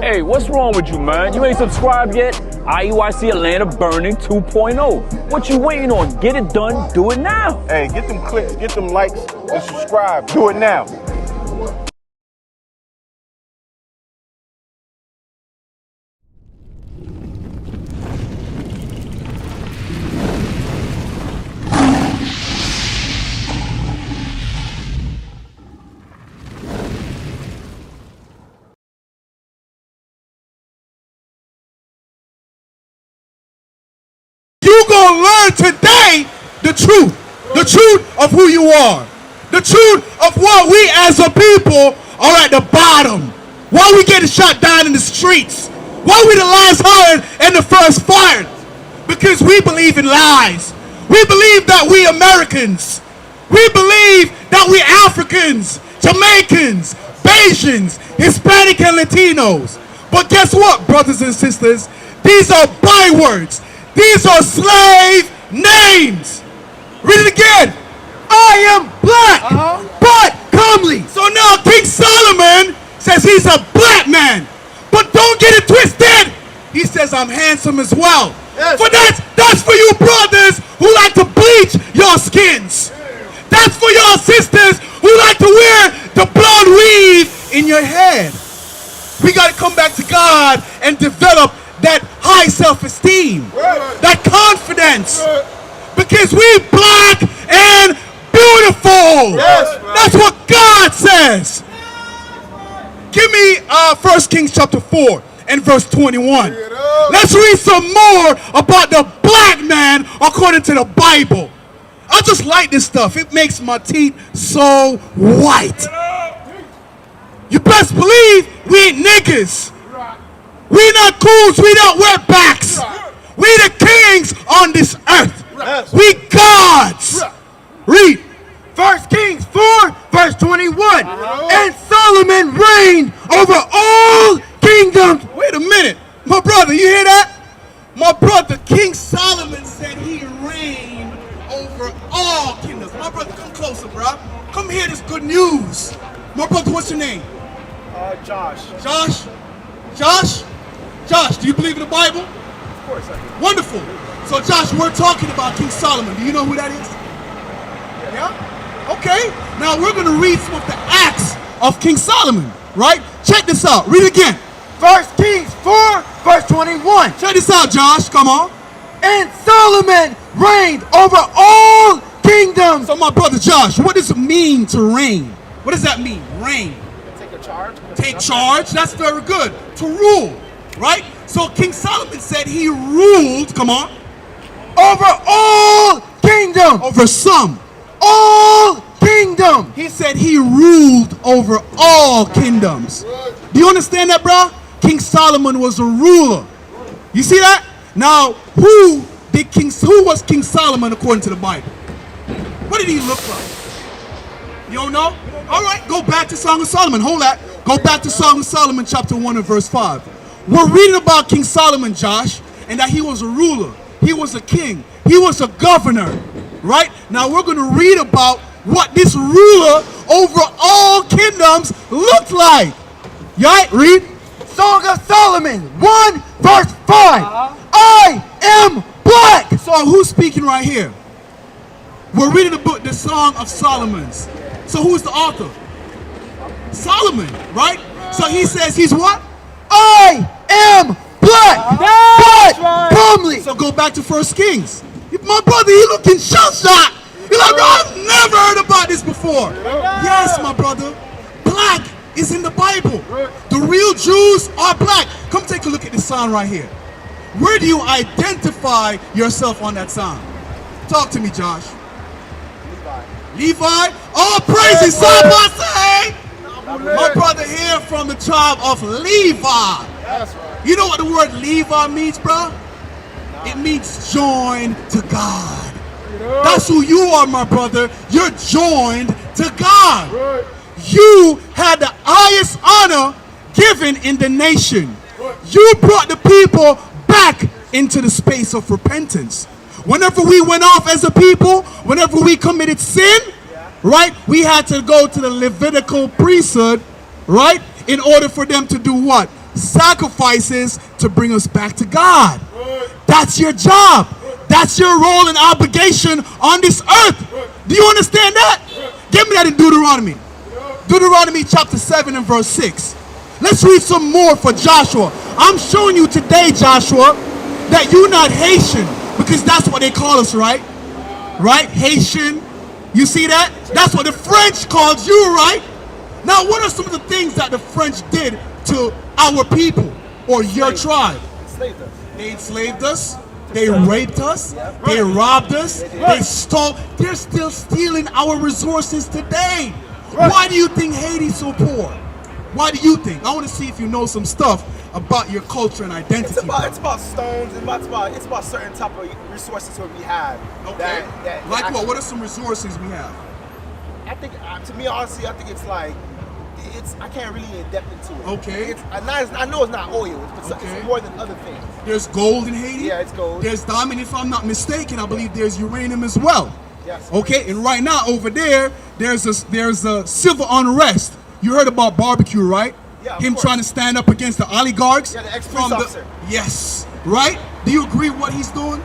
Hey, what's wrong with you, man? You ain't subscribed yet? IUIC Atlanta Burning 2.0. What you waiting on? Get it done, do it now. Hey, get them clicks, get them likes, and subscribe. Do it now. You're going to learn today the truth of who you are, the truth of why we as a people are at the bottom, why we getting shot down in the streets, why we the last hired and the first fired, because we believe in lies. We believe that we Americans, we believe that we Africans, Jamaicans, Bayesians, Hispanic and Latinos. But guess what, brothers and sisters? These are bywords. These are slave names. Read it again. I am black, but comely. So now King Solomon says he's a black man. But don't get it twisted. He says I'm handsome as well. Yes. For that's for you brothers who like to bleach your skins. That's for your sisters who like to wear the blonde weave in your head. We got to come back to God and develop that high self-esteem, that confidence, because we black and beautiful. Yes, that's what God says. Give me 1 Kings chapter 4 and verse 21. Let's read some more about the black man according to the Bible. I just like this stuff. It makes my teeth so white. You best believe we ain't niggas. We not coons, we don't wear backs. We the kings on this earth. We gods. Read. 1 Kings 4, verse 21. And Solomon reigned over all kingdoms. Wait a minute. My brother, you hear that? My brother, King Solomon said he reigned over all kingdoms. My brother, come closer, bro. Come hear this good news. My brother, what's your name? Josh. Josh, do you believe in the Bible? Of course I do. Wonderful. So Josh, we're talking about King Solomon. Do you know who that is? Yeah? Okay. Now we're going to read some of the acts of King Solomon, right? Check this out. Read it again. 1 Kings 4, verse 21. Check this out, Josh. Come on. And Solomon reigned over all kingdoms. So my brother Josh, what does it mean to reign? What does that mean? Reign. Take charge. That's very good. To rule. Right? So King Solomon said he ruled, come on, over all kingdoms. Over some. All kingdoms. He said he ruled over all kingdoms. Do you understand that, bro? King Solomon was a ruler. You see that? Now, who was King Solomon according to the Bible? What did he look like? You don't know? All right, go back to Song of Solomon. Hold that. Go back to Song of Solomon chapter 1 and verse 5. We're reading about King Solomon, Josh, and that he was a ruler. He was a king. He was a governor, right? Now we're going to read about what this ruler over all kingdoms looked like. Yeah, read. Song of Solomon 1, verse 5. I am black. So who's speaking right here? We're reading the book, the Song of Solomon's. So who's the author? Solomon, right? So he says he's what? I am black, but comely. So go back to 1 Kings. My brother, he looking shell-shocked. He's like, bro, I've never heard about this before. Yes, my brother. Black is in the Bible. The real Jews are black. Come take a look at this sign right here. Where do you identify yourself on that sign? Talk to me, Josh. Levi. All praises, say. My brother here from the tribe of Levi. That's right. You know what the word Levi means, bro? It means joined to God. That's who you are, my brother. You're joined to God. You had the highest honor given in the nation. You brought the people back into the space of repentance. Whenever we went off as a people, whenever we committed sin, right, we had to go to the Levitical priesthood, right, in order for them to do what? sacrifices to bring us back to God. That's your job. That's your role and obligation on this earth. Do you understand that? Give me that in Deuteronomy. Deuteronomy chapter 7 and verse 6. Let's read some more for Joshua. I'm showing you today, Joshua, that you're not Haitian, because that's what they call us, right? Right? Haitian. You see that? That's what the French called you, right? Now, what are some of the things that the French did to our people or your tribe? They enslaved us. They raped us. They robbed us. They stole. They're still stealing our resources today. Why do you think Haiti's so poor? Why do you think? I want to see if you know some stuff about your culture and identity. It's about stones. It's about certain type of resources that we have. Okay. Like what? What are some resources we have? I think, to me, honestly, I think it's like, I can't really get depth into it. Okay. I know it's not oil, but it's more than other things. There's gold in Haiti. Yeah, it's gold. There's diamond. If I'm not mistaken, I believe there's uranium as well. Yes. Okay. And right now over there, there's a civil unrest. You heard about barbecue, right? Yeah, him trying to stand up against the oligarchs. Yeah, the ex-police officer. Yes, right? Do you agree with what he's doing?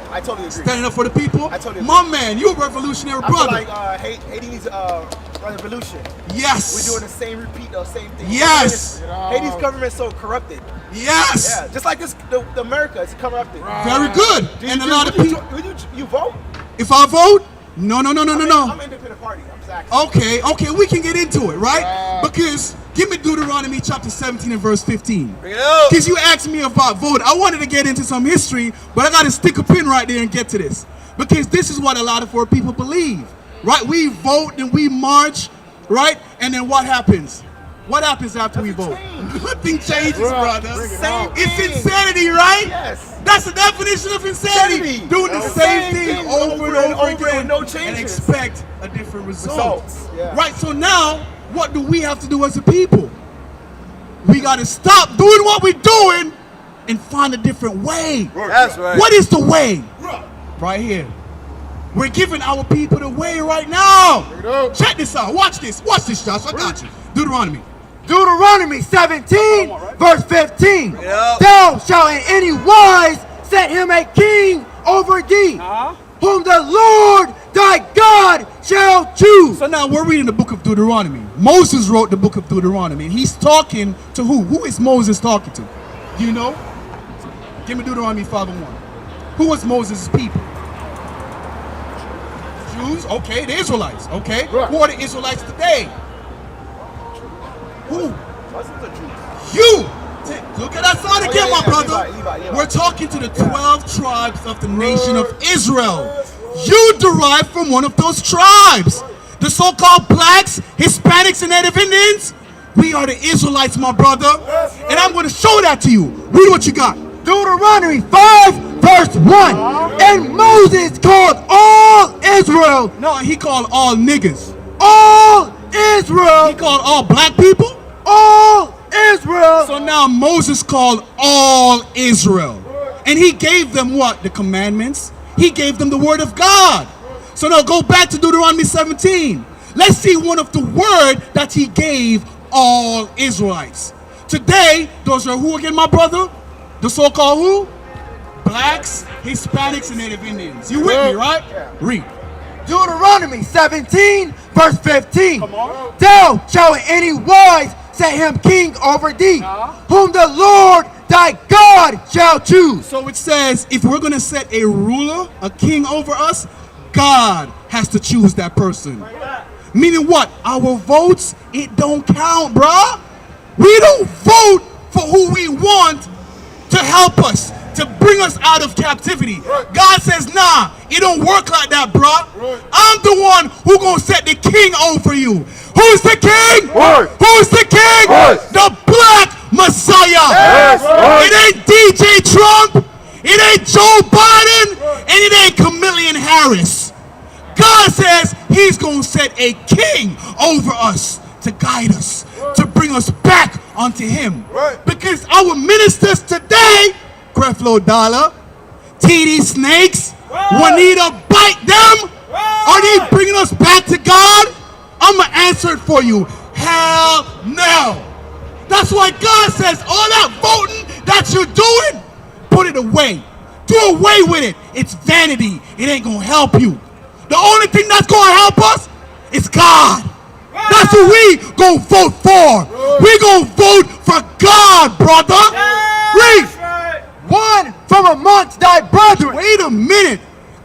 I totally agree. Standing up for the people? I totally agree. My man, you're a revolutionary brother. I feel like Haiti needs a revolution. Yes. We're doing the same same thing. Yes. Haiti's government's so corrupted. Yes. Yeah, just like this, the America is corrupted. Very good. And a lot of people. Would you vote? If I vote? No. I'm an independent party. Okay, we can get into it, right? Because give me Deuteronomy chapter 17 and verse 15. Because you asked me about vote. I wanted to get into some history, but I got to stick a pin right there and get to this. Because this is what a lot of our people believe, right? We vote and we march, right? And then what happens? What happens after we vote? Nothing changes, brother. It's insanity, right? Yes. That's the definition of insanity. Doing the same thing over and over again and expect a different result. Yeah. Right, so now, what do we have to do as a people? We got to stop doing what we're doing and find a different way. That's right. What is the way? Right here. We're giving our people the way right now. Check this out. Watch this, Josh. I got you. Deuteronomy 17, verse 15. Thou shalt in any wise set him a king over thee, whom the Lord thy God shall choose. So now we're reading the book of Deuteronomy. Moses wrote the book of Deuteronomy, and he's talking to who? Who is Moses talking to? Do you know? Give me Deuteronomy 5:1. Who was Moses' people? Jews? Okay, the Israelites. Okay. Who are the Israelites today? Who? You! Look at that side again, my brother. Levi. We're talking to the 12 tribes of the nation of Israel. You derive from one of those tribes. The so-called blacks, Hispanics, and Native Indians. We are the Israelites, my brother. And I'm going to show that to you. Read what you got. Deuteronomy 5, verse 1. And Moses called all Israel. No, he called all niggas. All Israel. He called all black people. All Israel. So now Moses called all Israel. And he gave them what? The commandments. He gave them the word of God. So now go back to Deuteronomy 17. Let's see one of the word that he gave all Israelites. Today, those are who again, my brother? The so-called who? Blacks, Hispanics, and Native Indians. You with me, right? Read. Deuteronomy 17, verse 15. Thou shalt in any wise set him king over thee, whom the Lord thy God shall choose. So it says, if we're going to set a ruler, a king over us, God has to choose that person. Meaning what? Our votes, it don't count, bruh. We don't vote for who we want to help us, to bring us out of captivity. God says, nah, it don't work like that, bruh. I'm the one who gonna set the king over you. Who's the king? Who's the king? The Black Messiah. It ain't DJ Trump, it ain't Joe Biden, and it ain't Kamala Harris. God says he's gonna set a king over us to guide us, to bring us back onto him. Because our ministers today, Creflo Dollar, TD Snakes, Juanita Bite them, are they bringing us back to God? I'm gonna answer it for you. Hell no. That's That's why God says all that voting that you're doing, put it away. Do away with it. It's vanity. It ain't gonna help you. The only thing that's gonna help us is God. That's who we gonna vote for. We gonna vote for God, brother. Read. One from amongst thy brethren. Wait a minute.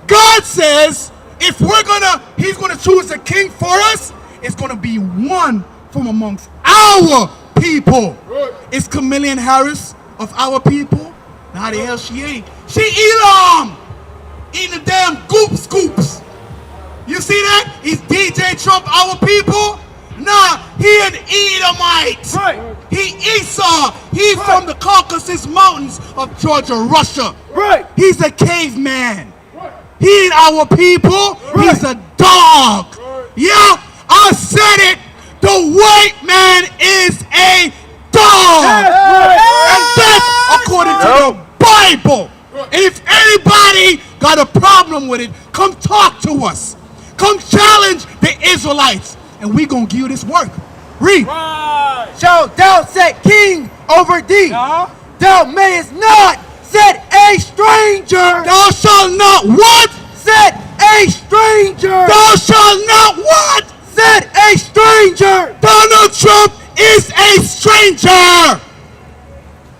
God says if he's gonna choose a king for us, it's gonna be one from amongst our people. Is Chameleon Harris of our people? Nah, the hell she ain't. She Elam! Eating the damn goop scoops. You see that? He's DJ Trump, our people? Nah, he an Edomite. Right. He Esau. He's from the Caucasus Mountains of Georgia, Russia. Right. He's a caveman. He ain't our people. He's a dog. Yeah, I said it. The white man is a dog. And that's according to the Bible. And if anybody got a problem with it, come talk to us. Come challenge the Israelites. And we gonna give you this work. Read. Shalt thou set king over thee? Thou mayest not set a stranger. Thou shalt not what? Set a stranger. Thou shalt not what? Set a stranger. Donald Trump is a stranger.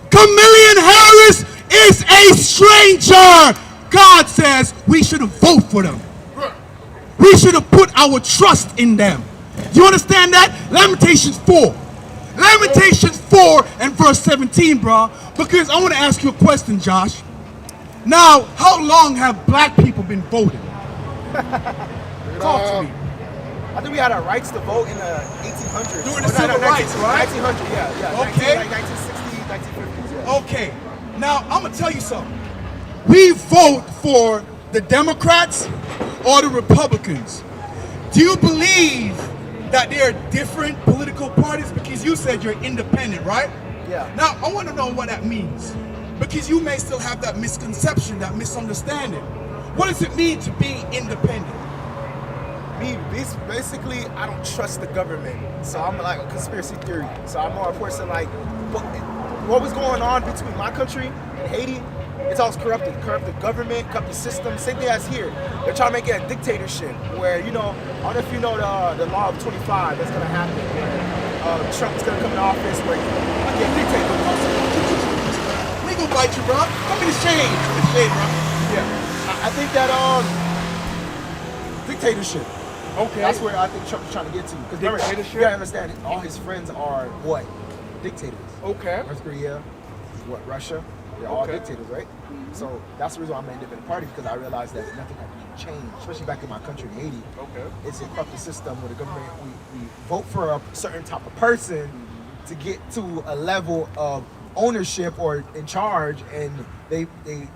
Chameleon Harris is a stranger. God says we should have voted for them. We should have put our trust in them. Do you understand that? Lamentations 4. Lamentations 4 and verse 17, bro. Because I want to ask you a question, Josh. Now, how long have black people been voting? Talk to me. I think we had our rights to vote in the 1800s. During the civil rights, right? 1900, yeah. Okay. 1960s, 1950s, yeah. Okay. Now, I'm going to tell you something. We vote for the Democrats or the Republicans. Do you believe that there are different political parties? Because you said you're independent, right? Yeah. Now, I want to know what that means. Because you may still have that misconception, that misunderstanding. What does it mean to be independent? Me, basically, I don't trust the government. So I'm like a conspiracy theory. So I'm more a person like, what was going on between my country and Haiti? It's always corrupted government, corrupted system. Same thing as here. They're trying to make it a dictatorship where, I don't know if you know the law of 25 that's going to happen. Where Trump's going to come in office where he can dictate the laws. We gonna bite you, bro. Come in the shade. Come in the shade, bro. Yeah. I think that dictatorship. Okay. That's where I think Trump is trying to get to. Because dictatorship? You gotta understand, all his friends are what? Dictators. Okay. North Korea, Russia. They're all dictators, right? Mm-hmm. So that's the reason why I'm an independent party, because I realized that nothing can be changed, especially back in my country in Haiti. Okay. It's a corrupt system where the government, we vote for a certain type of person to get to a level of ownership or in charge, and they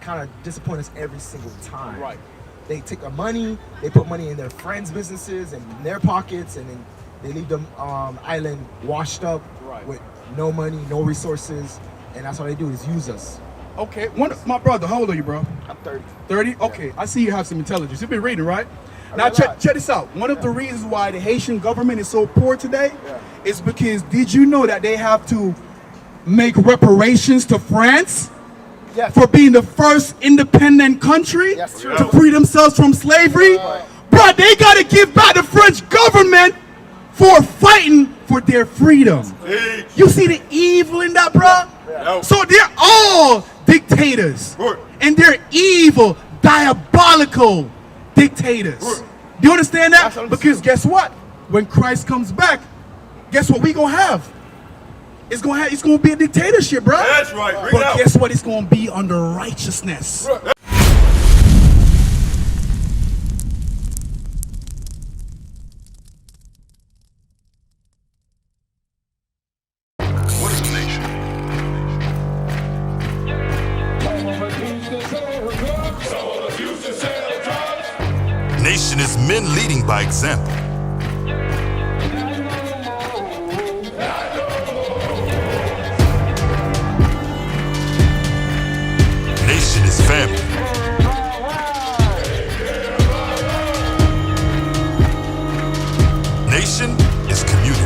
kind of disappoint us every single time. Right. They take our money, they put money in their friends' businesses and in their pockets, and then they leave them island washed up with no money, no resources, and that's all they do is use us. Okay, my brother, how old are you, bro? I'm 30. 30? Okay, yeah. I see you have some intelligence. You've been reading, right? Now check this out. One of the reasons why the Haitian government is so poor today is because, did you know that they have to make reparations to France for being the first independent country to free themselves from slavery? Bro, they got to give back the French government for fighting for their freedom. You see the evil in that, bro? So they're all dictators, and they're evil, diabolical dictators. Do you understand that? Because guess what? When Christ comes back, guess what we gonna have? It's gonna be a dictatorship, bro. That's right. But guess what? It's gonna be under righteousness. What is a nation? Nation is men leading by example. Nation is family. Nation is community.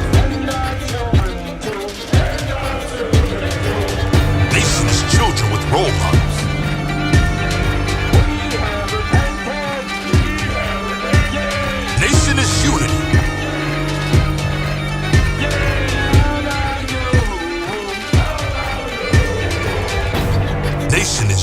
nation is